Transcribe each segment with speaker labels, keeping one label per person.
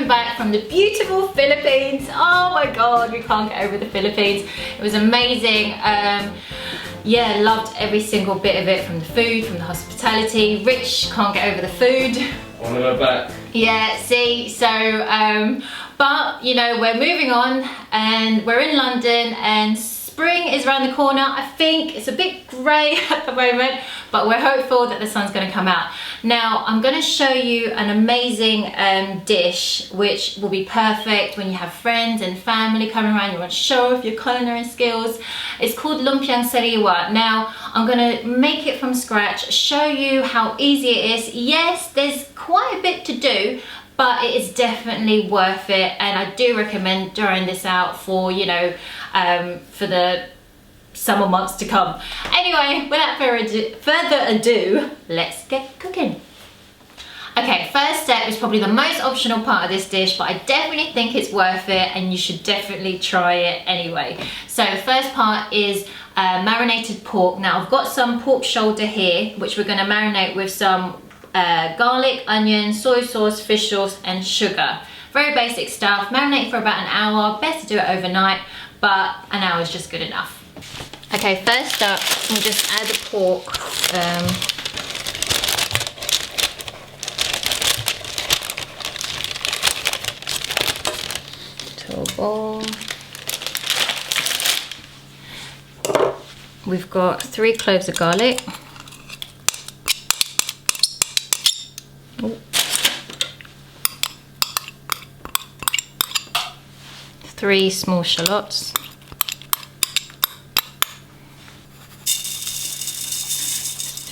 Speaker 1: coming back from the beautiful Philippines. Oh my god, we can't get over the Philippines. It was amazing. Yeah, loved every single bit of it, from the food, from the hospitality. Rich can't get over the food.
Speaker 2: On her back.
Speaker 1: Yeah, see, so, but you know, we're moving on and we're in London and spring is around the corner. I think it's a bit grey at the moment, but we're hopeful that the sun's going to come out. Now, I'm going to show you an amazing dish which will be perfect when you have friends and family coming around, you want to show off your culinary skills. It's called Lumpiang Sariwa. Now, I'm going to make it from scratch, show you how easy it is. Yes, there's quite a bit to do, but it is definitely worth it, and I do recommend trying this out for, you know, for the summer months to come. Anyway, without further ado, let's get cooking. Okay, first step is probably the most optional part of this dish, but I definitely think it's worth it and you should definitely try it anyway. So the first part is marinated pork. Now I've got some pork shoulder here, which we're going to marinate with some garlic, onion, soy sauce, fish sauce and sugar. Very basic stuff. Marinate for about an hour. Best to do it overnight, but an hour is just good enough. Okay, first up, we'll just add the pork. To a bowl. We've got 3 cloves of garlic. Ooh. 3 small shallots.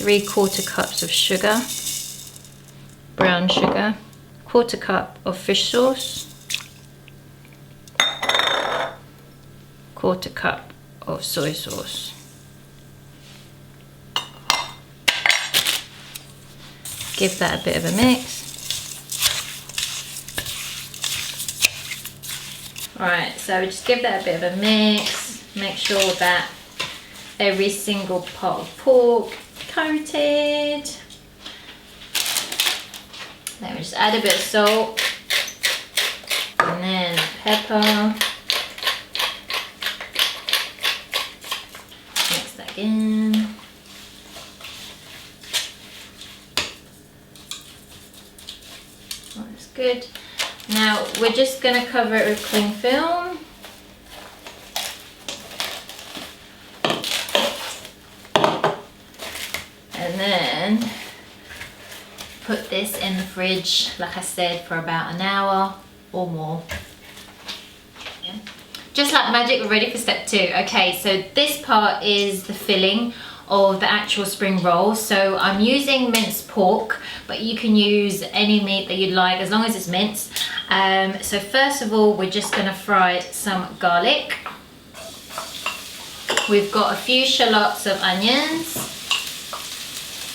Speaker 1: 3/4 cups of sugar, brown sugar, 1/4 cup of fish sauce, 1/4 cup of soy sauce. Give that a bit of a mix. Alright, so just give that a bit of a mix. Make sure that every single part of pork coated. Then we just add a bit of salt and then pepper. Mix that in. Oh, that's good. Now we're just going to cover it with cling film. And then put this in the fridge, like I said, for about an hour or more. Yeah. Just like magic, we're ready for step 2. Okay, so this part is the filling of the actual spring roll. So I'm using minced pork, but you can use any meat that you'd like as long as it's minced. So first of all, we're just going to fry some garlic. We've got a few shallots of onions,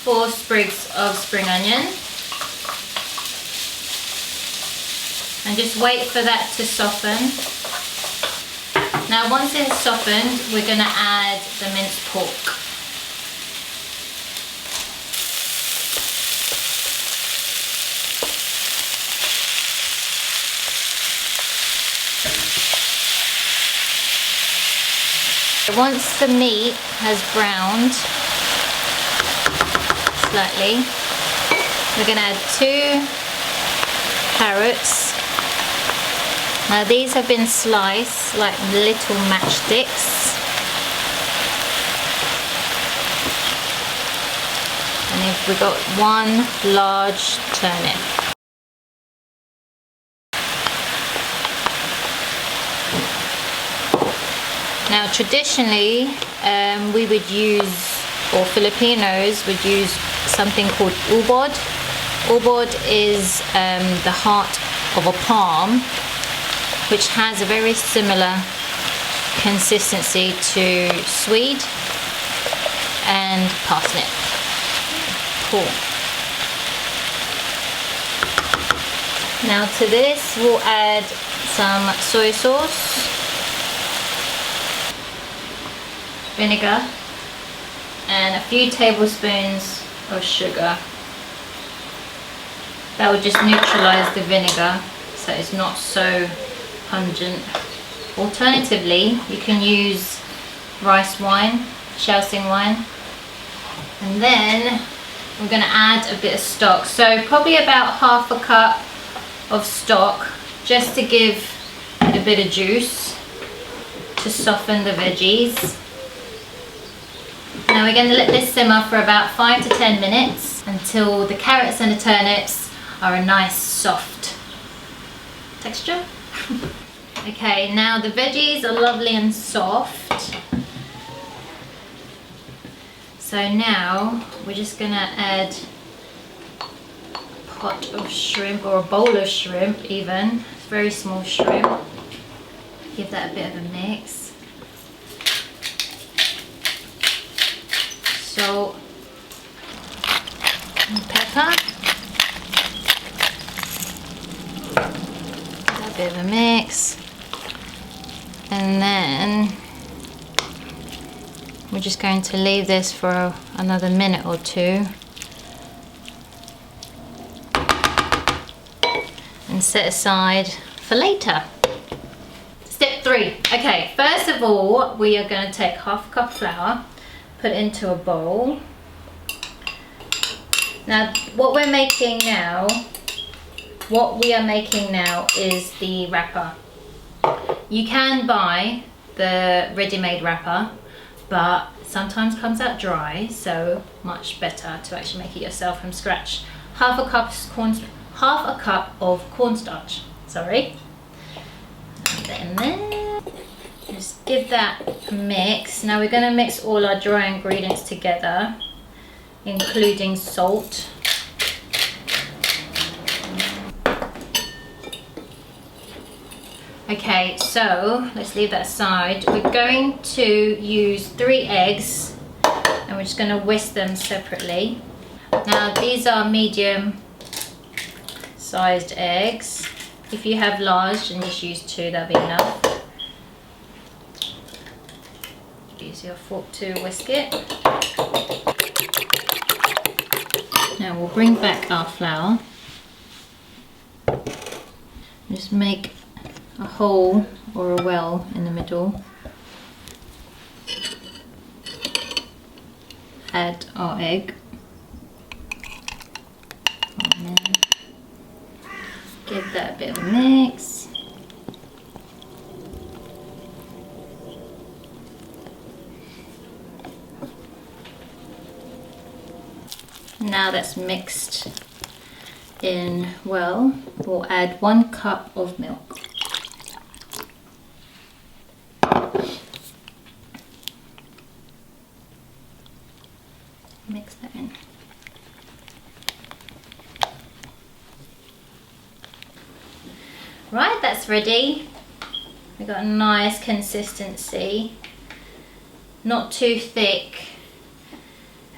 Speaker 1: 4 sprigs of spring onion, and just wait for that to soften. Now once it's softened, we're going to add the minced pork. Once the meat has browned slightly, we're going to add 2 carrots. Now these have been sliced like little matchsticks, and we've got 1 large turnip. Now traditionally we would use, or Filipinos would use, something called ubod. Ubod is the heart of a palm, which has a very similar consistency to swede and parsnip. Cool. Now to this we'll add some soy sauce, vinegar, and a few tablespoons of sugar. That will just neutralize the vinegar. so it's not so pungent. Alternatively, you can use rice wine, Shaoxing wine, and then we're going to add a bit of stock. So probably about half a cup of stock, just to give it a bit of juice to soften the veggies. Now we're going to let this simmer for about 5 to 10 minutes until the carrots and the turnips are a nice soft texture. Okay, now the veggies are lovely and soft. So now we're just going to add a pot of shrimp, or a bowl of shrimp even, very small shrimp. Give that a bit of a mix. Salt and pepper. A bit of a mix. And then we're just going to leave this for another minute or two and set aside for later. Step 3. Okay, first of all, we are going to take half a cup of flour, put it into a bowl. Now, what we are making now is the wrapper. You can buy the ready-made wrapper, but sometimes comes out dry, so much better to actually make it yourself from scratch. Half a cup of cornstarch. Sorry. And then just give that a mix. Now we're going to mix all our dry ingredients together, including salt. Okay, so let's leave that aside. We're going to use 3 eggs and we're just going to whisk them separately. Now these are medium sized eggs. If you have large, then just use 2, that'll be enough. Use your fork to whisk it. Now we'll bring back our flour. Just make a hole or a well in the middle. Add our egg. And then give that a bit of a mix. Now that's mixed in well, we'll add 1 cup of milk. Mix that in. Right, that's ready. We've got a nice consistency, not too thick,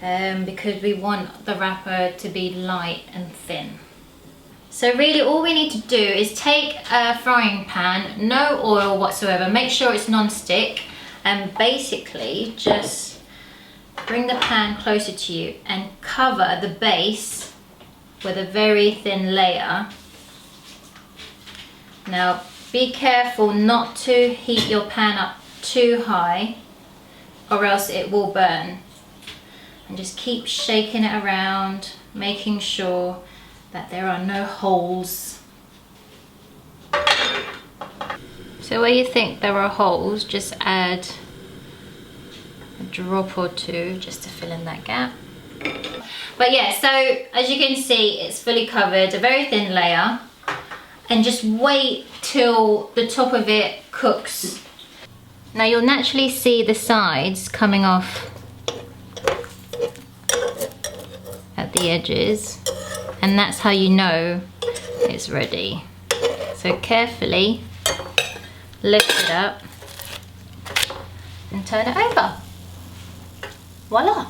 Speaker 1: because we want the wrapper to be light and thin. So really all we need to do is take a frying pan, no oil whatsoever, make sure it's non-stick, and basically just bring the pan closer to you and cover the base with a very thin layer. Now be careful not to heat your pan up too high or else it will burn. And just keep shaking it around, making sure that there are no holes. So where you think there are holes, just add a drop or 2 just to fill in that gap. But yeah, so as you can see, it's fully covered, a very thin layer, and just wait till the top of it cooks. Now you'll naturally see the sides coming off at the edges, and that's how you know it's ready. So carefully lift it up and turn it over. Voila!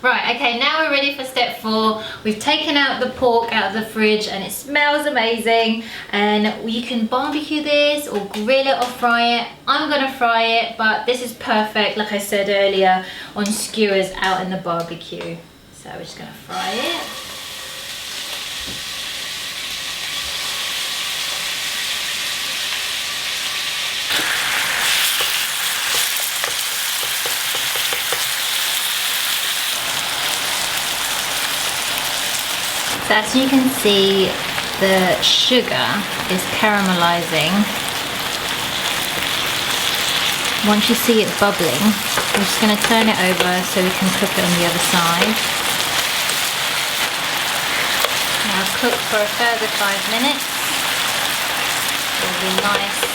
Speaker 1: Right, okay, now we're ready for step 4. We've taken out the pork out of the fridge and it smells amazing, and you can barbecue this or grill it or fry it. I'm gonna fry it, but this is perfect, like I said earlier, on skewers out in the barbecue. So we're just gonna fry it. So as you can see, the sugar is caramelizing. Once you see it bubbling, I'm just going to turn it over so we can cook it on the other side. Now cook for a further 5 minutes. It will be nice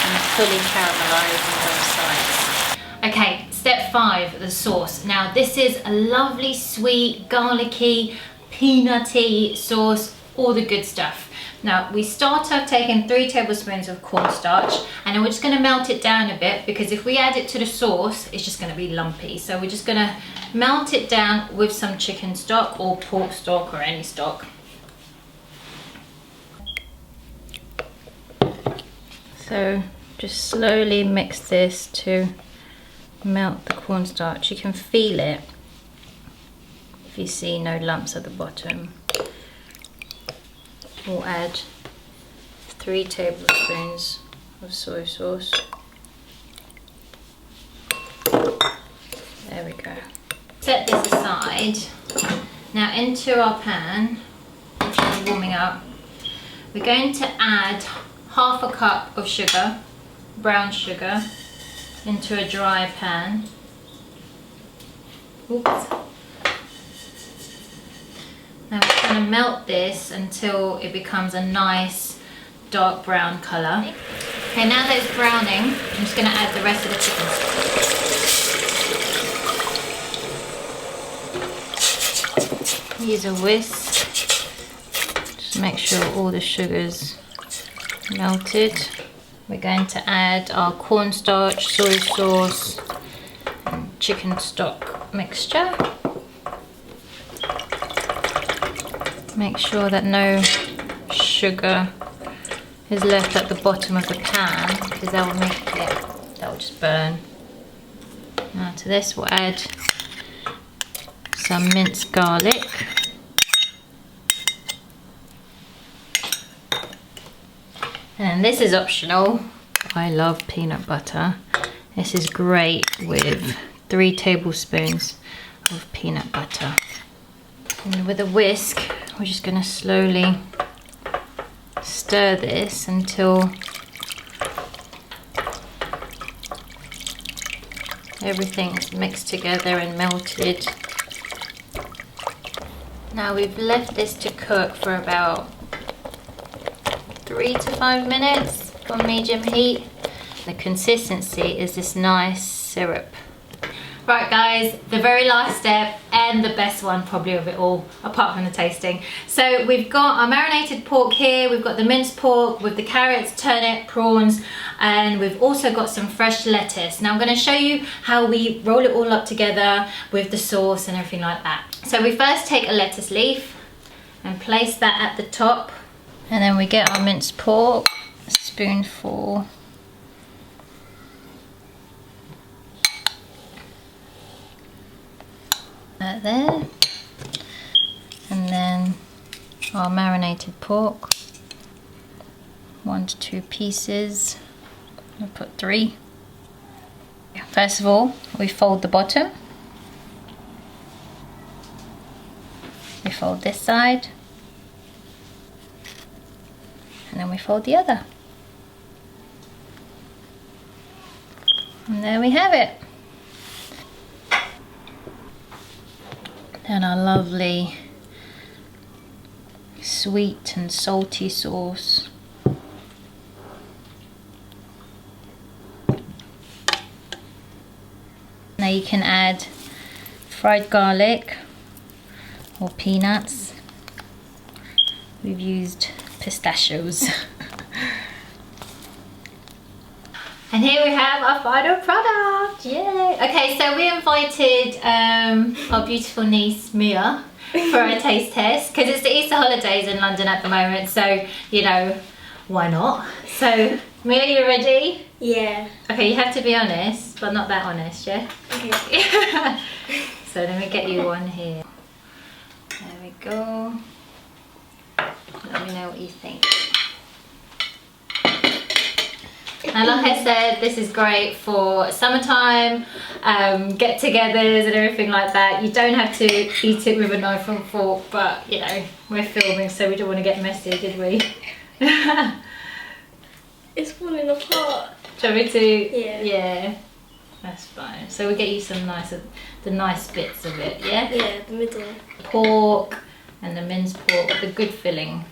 Speaker 1: and fully caramelized on both sides. Okay, step 5, the sauce. Now this is a lovely, sweet, garlicky, peanutty sauce, all the good stuff. Now we start off taking 3 tablespoons of cornstarch, and then we're just going to melt it down a bit, because if we add it to the sauce, it's just going to be lumpy. So we're just going to melt it down with some chicken stock or pork stock or any stock. So just slowly mix this to melt the cornstarch. You can feel it if you see no lumps at the bottom. We'll add 3 tablespoons of soy sauce. There we go. Set this aside. Now into our pan, which is warming up, we're going to add half a cup of sugar, brown sugar, into a dry pan. Oops. Now we're going to melt this until it becomes a nice dark brown colour. Okay, now that it's browning, I'm just going to add the rest of the chicken stock. Use a whisk. Just make sure all the sugar's melted. We're going to add our cornstarch, soy sauce, and chicken stock mixture. Make sure that no sugar is left at the bottom of the pan, because that will just burn. Now to this we'll add some minced garlic. And this is optional. I love peanut butter. This is great with 3 tablespoons of peanut butter. And with a whisk, we're just going to slowly stir this until everything is mixed together and melted. Now we've left this to cook for about 3 to 5 minutes on medium heat. The consistency is this nice syrup. Right guys, the very last step and the best one probably of it all, apart from the tasting. So we've got our marinated pork here, we've got the minced pork with the carrots, turnip, prawns, and we've also got some fresh lettuce. Now I'm going to show you how we roll it all up together with the sauce and everything like that. So we first take a lettuce leaf and place that at the top, and then we get our minced pork, a spoonful. That there, and then our marinated pork, 1 to 2 pieces. I'll put 3. First of all, we fold the bottom, we fold this side, and then we fold the other, and there we have it. And our lovely sweet and salty sauce. Now you can add fried garlic or peanuts. We've used pistachios. And here we have our final product. Yay! Okay, so we invited our beautiful niece Mia for a taste test, because it's the Easter holidays in London at the moment, so you know, why not? So Mia, you ready?
Speaker 2: Yeah.
Speaker 1: Okay, you have to be honest, but not that honest, yeah?
Speaker 2: Okay.
Speaker 1: So let me get you one here. There we go. Let me know what you think. And like I said, this is great for summertime, get-togethers and everything like that. You don't have to eat it with a knife and fork, but you know, we're filming, so we don't want to get messy, did we?
Speaker 2: It's falling apart.
Speaker 1: Shall we to?
Speaker 2: Yeah.
Speaker 1: Yeah, that's fine. So we'll get you some the nice bits of it, yeah?
Speaker 2: Yeah, the middle.
Speaker 1: Pork and the minced pork, the good filling.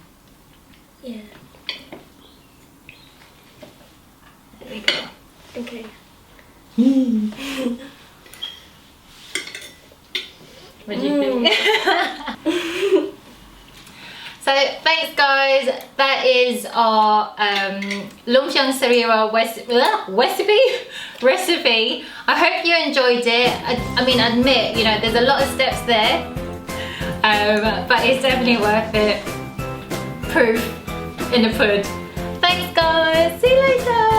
Speaker 2: Yeah.
Speaker 1: There we go.
Speaker 2: Okay.
Speaker 1: What do you think? So thanks guys, that is our Lumpiang Sariwa recipe. I hope you enjoyed it. I mean, admit, you know, there's a lot of steps there, but it's definitely worth it. Proof in the pudding. Thanks guys, see you later.